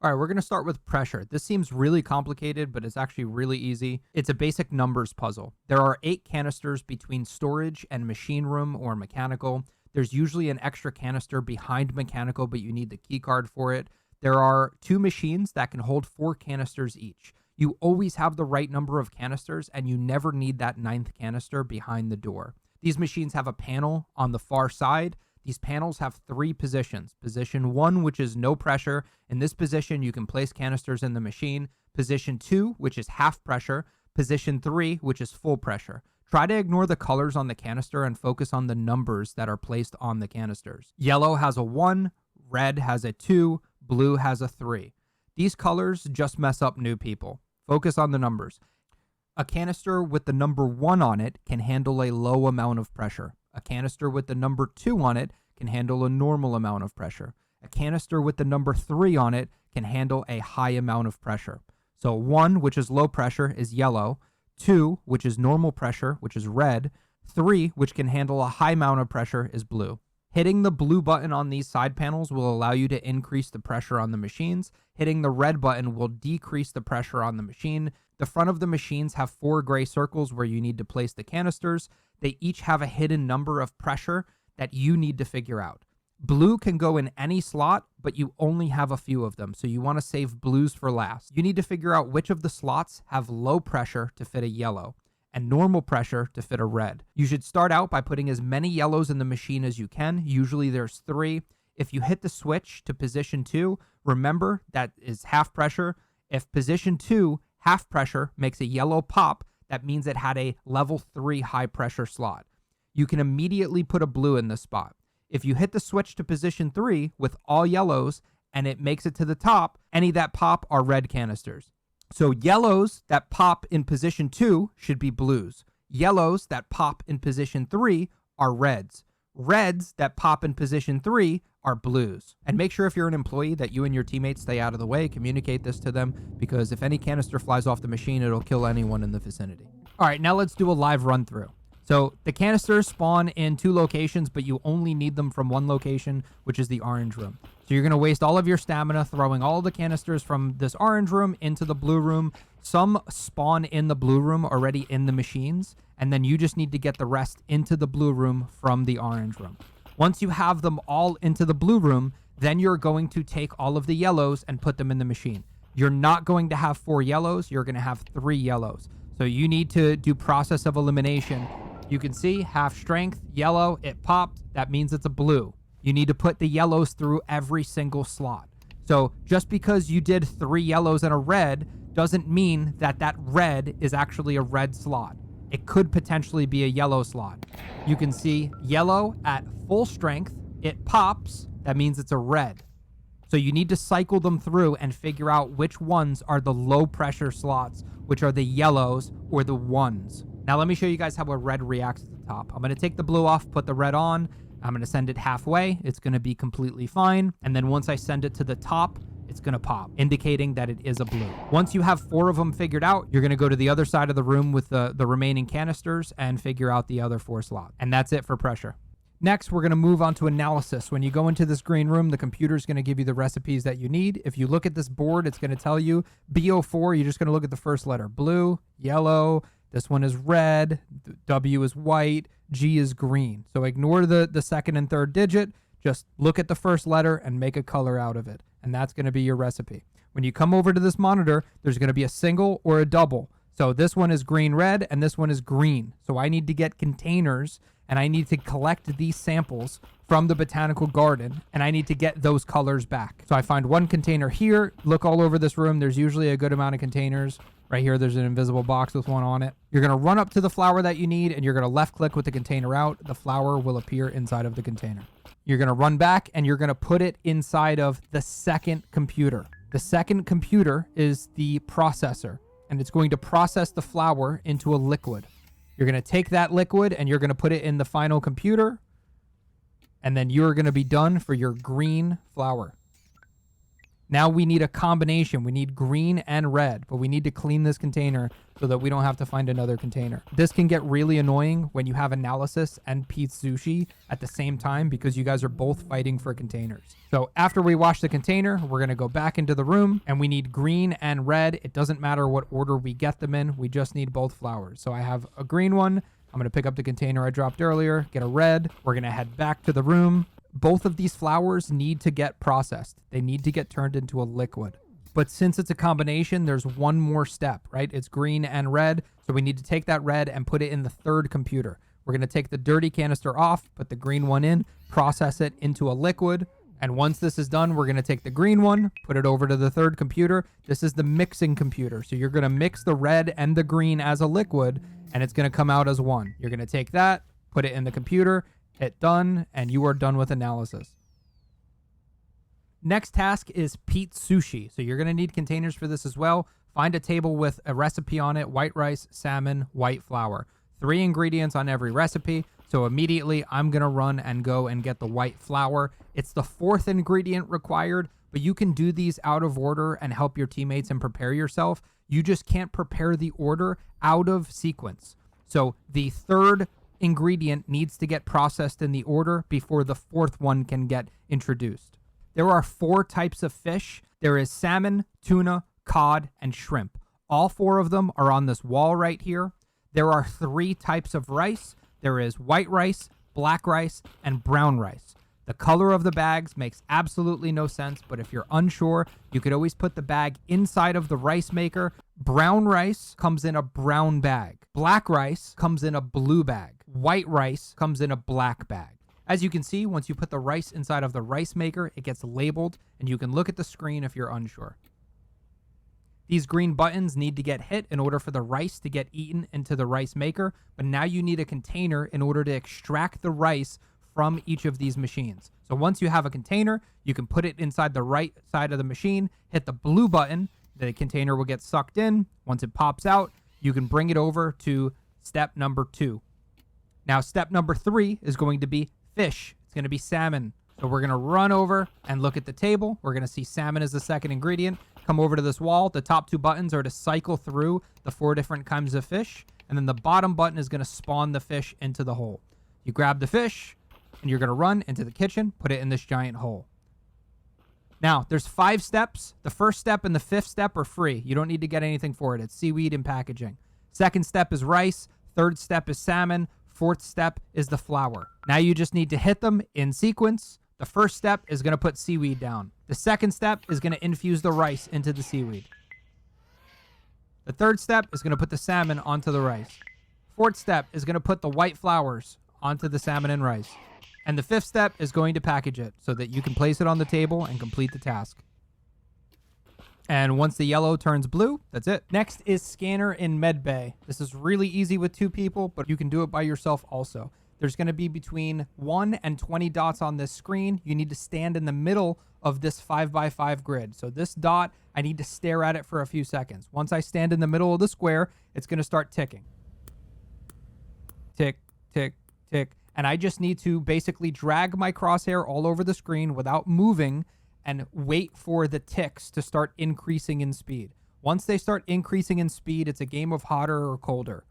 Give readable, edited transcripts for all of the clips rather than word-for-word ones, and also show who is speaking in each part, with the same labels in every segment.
Speaker 1: All right, we're going to start with pressure. This seems really complicated, but it's actually really easy. It's a basic numbers puzzle. There are 8 canisters between storage and machine room or mechanical. There's usually an extra canister behind mechanical, but you need the key card for it. There are 2 machines that can hold 4 canisters each. You always have the right number of canisters, and you never need that 9th canister behind the door. These machines have a panel on the far side. These panels have 3 positions. Position 1, which is no pressure. In this position, you can place canisters in the machine. Position 2, which is half pressure. Position 3, which is full pressure. Try to ignore the colors on the canister and focus on the numbers that are placed on the canisters. Yellow has a 1, red has a 2, blue has a 3. These colors just mess up new people. Focus on the numbers. A canister with the number 1 on it can handle a low amount of pressure. A canister with the number 2 on it can handle a normal amount of pressure. A canister with the number 3 on it can handle a high amount of pressure. So 1, which is low pressure, is yellow. 2, which is normal pressure, which is red. 3, which can handle a high amount of pressure, is blue. Hitting the blue button on these side panels will allow you to increase the pressure on the machines. Hitting the red button will decrease the pressure on the machine. The front of the machines have 4 gray circles where you need to place the canisters. They each have a hidden number of pressure that you need to figure out. Blue can go in any slot, but you only have a few of them, so you want to save blues for last. You need to figure out which of the slots have low pressure to fit a yellow and normal pressure to fit a red. You should start out by putting as many yellows in the machine as you can. Usually there's 3. If you hit the switch to position 2, remember that is half pressure. If position 2, half pressure, makes a yellow pop, that means it had a level 3 high pressure slot. You can immediately put a blue in this spot. If you hit the switch to position 3 with all yellows and it makes it to the top, any that pop are red canisters. So yellows that pop in position 2 should be blues. Yellows that pop in position 3 are reds. Reds that pop in position 3 are blues. And make sure if you're an employee that you and your teammates stay out of the way. Communicate this to them, because if any canister flies off the machine, it'll kill anyone in the vicinity. All right, now let's do a live run through. So the canisters spawn in 2 locations, but you only need them from 1 location, which is the orange room. So you're going to waste all of your stamina throwing all the canisters from this orange room into the blue room. Some spawn in the blue room already in the machines, and then you just need to get the rest into the blue room from the orange room. Once you have them all into the blue room, then you're going to take all of the yellows and put them in the machine. You're not going to have 4 yellows. You're going to have 3 yellows. So you need to do process of elimination. You can see half strength, yellow, it popped. That means it's a blue. You need to put the yellows through every single slot. So just because you did 3 yellows and a red doesn't mean that that red is actually a red slot. It could potentially be a yellow slot. You can see yellow at full strength, it pops. That means it's a red. So you need to cycle them through and figure out which ones are the low pressure slots, which are the yellows or the 1s. Now let me show you guys how a red reacts at the top. I'm going to take the blue off, put the red on. I'm going to send it halfway. It's going to be completely fine. And then once I send it to the top, it's going to pop, indicating that it is a blue. Once you have 4 of them figured out, you're going to go to the other side of the room with the remaining canisters and figure out the other 4 slots. And that's it for pressure. Next, we're going to move on to analysis. When you go into this green room, the computer is going to give you the recipes that you need. If you look at this board, it's going to tell you BO4. You're just going to look at the first letter. Blue, yellow, this one is red, W is white, G is green. So ignore the second and third digit. Just look at the first letter and make a color out of it. And that's going to be your recipe. When you come over to this monitor, there's going to be a single or a double. So this one is green, red, and this one is green. So I need to get containers, and I need to collect these samples from the botanical garden, and I need to get those colors back. So I find 1 container here. Look all over this room. There's usually a good amount of containers. Right here, there's an invisible box with 1 on it. You're going to run up to the flower that you need, and you're going to left click with the container out. The flower will appear inside of the container. You're going to run back, and you're going to put it inside of the second computer. The second computer is the processor, and it's going to process the flower into a liquid. You're going to take that liquid, and you're going to put it in the final computer, and then you're going to be done for your green flower. Now we need a combination. We need green and red, but we need to clean this container so that we don't have to find another container. This can get really annoying when you have analysis and Pizzushi at the same time because you guys are both fighting for containers. So after we wash the container, we're going to go back into the room and we need green and red. It doesn't matter what order we get them in. We just need both flours. So I have a green one. I'm going to pick up the container I dropped earlier, get a red. We're going to head back to the room. Both of these flours need to get processed. They need to get turned into a liquid. But since it's a combination, there's one more step, right? It's green and red. So we need to take that red and put it in the third computer. We're going to take the dirty canister off, put the green one in, process it into a liquid. And once this is done, we're going to take the green one, put it over to the third computer. This is the mixing computer. So you're going to mix the red and the green as a liquid, and it's going to come out as one. You're going to take that, put it in the computer, hit done, and you are done with analysis. Next task is Pizzushi. So you're going to need containers for this as well. Find a table with a recipe on it: white rice, salmon, white flour. 3 ingredients on every recipe. So immediately I'm going to run and go and get the white flour. It's the 4th ingredient required, but you can do these out of order and help your teammates and prepare yourself. You just can't prepare the order out of sequence. So the 3rd ingredient needs to get processed in the order before the 4th one can get introduced. There are 4 types of fish. There is salmon, tuna, cod, and shrimp. All 4 of them are on this wall right here. There are 3 types of rice. There is white rice, black rice, and brown rice. The color of the bags makes absolutely no sense, but if you're unsure, you could always put the bag inside of the rice maker. Brown rice comes in a brown bag. Black rice comes in a blue bag. White rice comes in a black bag. As you can see, once you put the rice inside of the rice maker, it gets labeled, and you can look at the screen if you're unsure. These green buttons need to get hit in order for the rice to get eaten into the rice maker, but now you need a container in order to extract the rice from each of these machines. So once you have a container, you can put it inside the right side of the machine, hit the blue button, the container will get sucked in. Once it pops out, you can bring it over to step number 2. Now, step number 3 is going to be fish. It's going to be salmon. So we're going to run over and look at the table. We're going to see salmon as the 2nd ingredient. Come over to this wall. The top 2 buttons are to cycle through the 4 different kinds of fish. And then the bottom button is going to spawn the fish into the hole. You grab the fish and you're going to run into the kitchen, put it in this giant hole. Now, there's 5 steps. The 1st step and the 5th step are free. You don't need to get anything for it. It's seaweed and packaging. 2nd step is rice. 3rd step is salmon. 4th step is the flour. Now you just need to hit them in sequence. The 1st step is going to put seaweed down. The 2nd step is going to infuse the rice into the seaweed. The 3rd step is going to put the salmon onto the rice. 4th step is going to put the white flours onto the salmon and rice. And the 5th step is going to package it so that you can place it on the table and complete the task. And once the yellow turns blue, that's it. Next is scanner in medbay. This is really easy with 2 people, but you can do it by yourself also. There's going to be between 1 and 20 dots on this screen. You need to stand in the middle of this 5x5 grid. So this dot, I need to stare at it for a few seconds. Once I stand in the middle of the square, it's going to start ticking. Tick, tick, tick. And I just need to basically drag my crosshair all over the screen without moving and wait for the ticks to start increasing in speed. Once they start increasing in speed, it's a game of hotter or colder.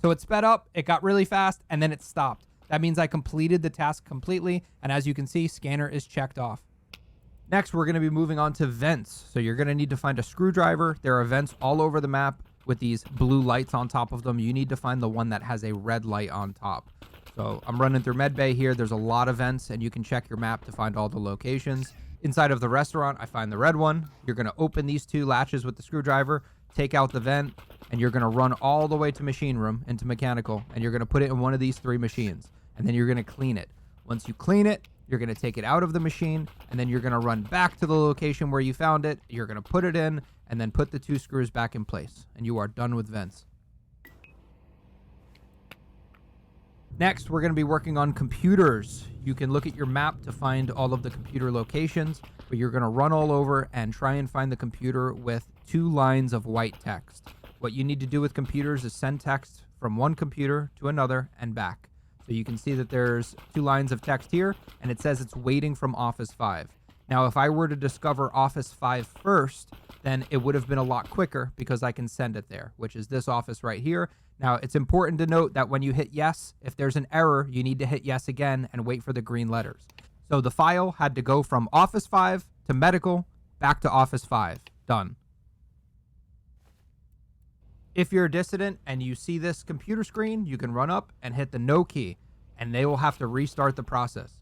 Speaker 1: So it sped up, it got really fast, and then it stopped. That means I completed the task completely, and as you can see, scanner is checked off. Next, we're going to be moving on to vents. So you're going to need to find a screwdriver. There are vents all over the map with these blue lights on top of them. You need to find the one that has a red light on top. So I'm running through medbay here. There's a lot of vents, and you can check your map to find all the locations. Inside of the restaurant, I find the red one. You're going to open these 2 latches with the screwdriver, take out the vent, and you're going to run all the way to machine room, into mechanical, and you're going to put it in one of these 3 machines, and then you're going to clean it. Once you clean it, you're going to take it out of the machine, and then you're going to run back to the location where you found it. You're going to put it in, and then put the 2 screws back in place, and you are done with vents. Next, we're going to be working on computers. You can look at your map to find all of the computer locations, but you're going to run all over and try and find the computer with 2 lines of white text. What you need to do with computers is send text from one computer to another and back. So you can see that there's 2 lines of text here, and it says it's waiting from Office 5. Now, if I were to discover Office 5 first, then it would have been a lot quicker because I can send it there, which is this office right here. Now, it's important to note that when you hit yes, if there's an error, you need to hit yes again and wait for the green letters. So the file had to go from Office 5 to Medical, back to Office 5. Done. If you're a dissident and you see this computer screen, you can run up and hit the no key, and they will have to restart the process.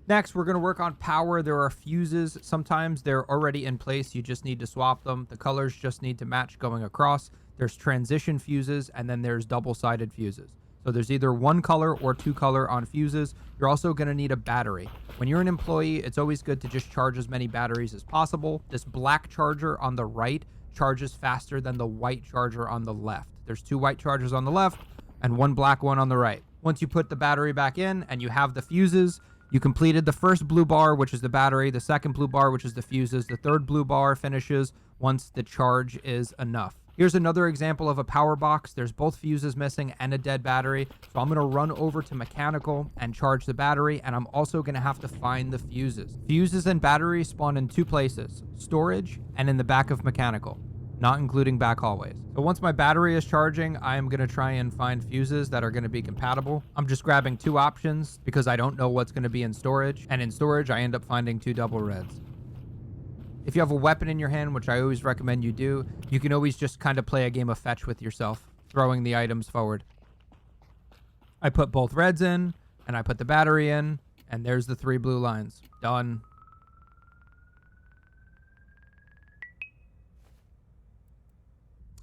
Speaker 1: Next, we're going to work on power. There are fuses. Sometimes they're already in place. You just need to swap them. The colors just need to match going across. There's transition fuses, and then there's double-sided fuses. So there's either 1 color or 2 color on fuses. You're also going to need a battery. When you're an employee, it's always good to just charge as many batteries as possible. This black charger on the right charges faster than the white charger on the left. There's 2 white chargers on the left and 1 black one on the right. Once you put the battery back in and you have the fuses, you completed the first blue bar, which is the battery, the second blue bar, which is the fuses, the third blue bar finishes once the charge is enough. Here's another example of a power box. There's both fuses missing and a dead battery. So I'm going to run over to mechanical and charge the battery, and I'm also going to have to find the fuses. Fuses and batteries spawn in 2 places, storage and in the back of mechanical, not including back hallways. So once my battery is charging, I am going to try and find fuses that are going to be compatible. I'm just grabbing 2 options because I don't know what's going to be in storage. And in storage, I end up finding 2 double reds. If you have a weapon in your hand, which I always recommend you do, you can always just kind of play a game of fetch with yourself, throwing the items forward. I put both reds in, and I put the battery in, and there's the 3 blue lines. Done.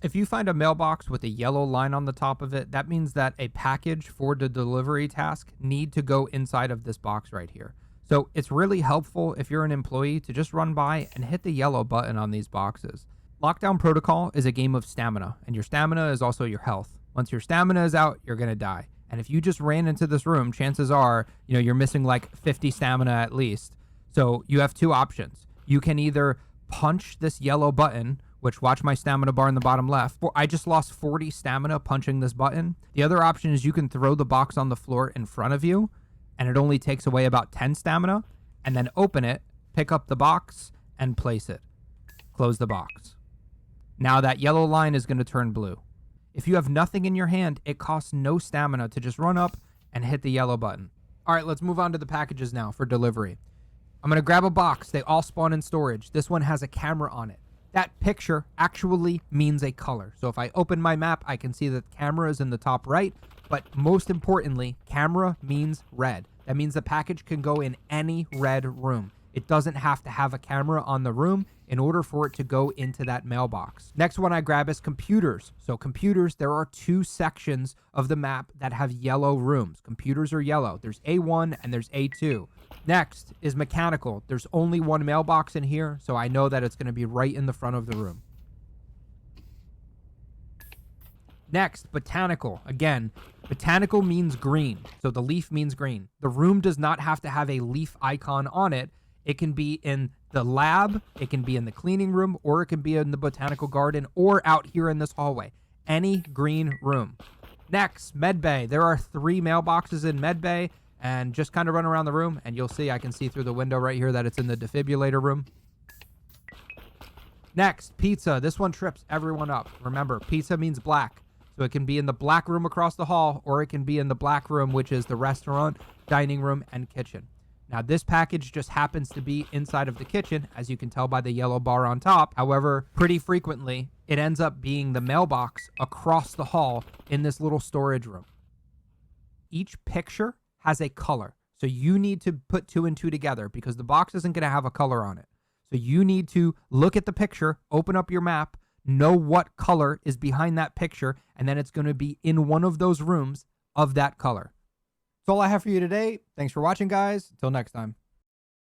Speaker 1: If you find a mailbox with a yellow line on the top of it, that means that a package for the delivery task need to go inside of this box right here. So it's really helpful if you're an employee to just run by and hit the yellow button on these boxes. Lockdown Protocol is a game of stamina, and your stamina is also your health. Once your stamina is out, you're going to die. And if you just ran into this room, chances are, you're missing like 50 stamina at least. So you have 2 options. You can either punch this yellow button, which watch my stamina bar in the bottom left. I just lost 40 stamina punching this button. The other option is you can throw the box on the floor in front of you, and it only takes away about 10 stamina, and then open it, pick up the box, and place it. Close the box. Now that yellow line is going to turn blue. If you have nothing in your hand, it costs no stamina to just run up and hit the yellow button. All right, let's move on to the packages now for delivery. I'm going to grab a box. They all spawn in storage. This one has a camera on it. That picture actually means a color. So if I open my map, I can see that camera is in the top right, but most importantly, camera means red. That means the package can go in any red room. It doesn't have to have a camera on the room in order for it to go into that mailbox. Next one I grab is computers. So computers, there are 2 sections of the map that have yellow rooms. Computers are yellow. There's A1 and there's A2. Next is mechanical. There's only 1 mailbox in here, so I know that it's going to be right in the front of the room. Next, botanical. Again, botanical means green, so the leaf means green. The room does not have to have a leaf icon on it. It can be in the lab, it can be in the cleaning room, or it can be in the botanical garden, or out here in this hallway. Any green room. Next, medbay. There are 3 mailboxes in medbay, and just kind of run around the room, and you'll see, I can see through the window right here that it's in the defibrillator room. Next, pizza. This one trips everyone up. Remember, pizza means black. So it can be in the black room across the hall, or it can be in the black room, which is the restaurant, dining room, and kitchen. Now, this package just happens to be inside of the kitchen, as you can tell by the yellow bar on top. However, pretty frequently, it ends up being the mailbox across the hall in this little storage room. Each picture has a color. So you need to put 2 and 2 together because the box isn't going to have a color on it. So you need to look at the picture, open up your map, know what color is behind that picture, and then it's going to be in one of those rooms of that color. That's all I have for you today. Thanks for watching, guys. Until next time.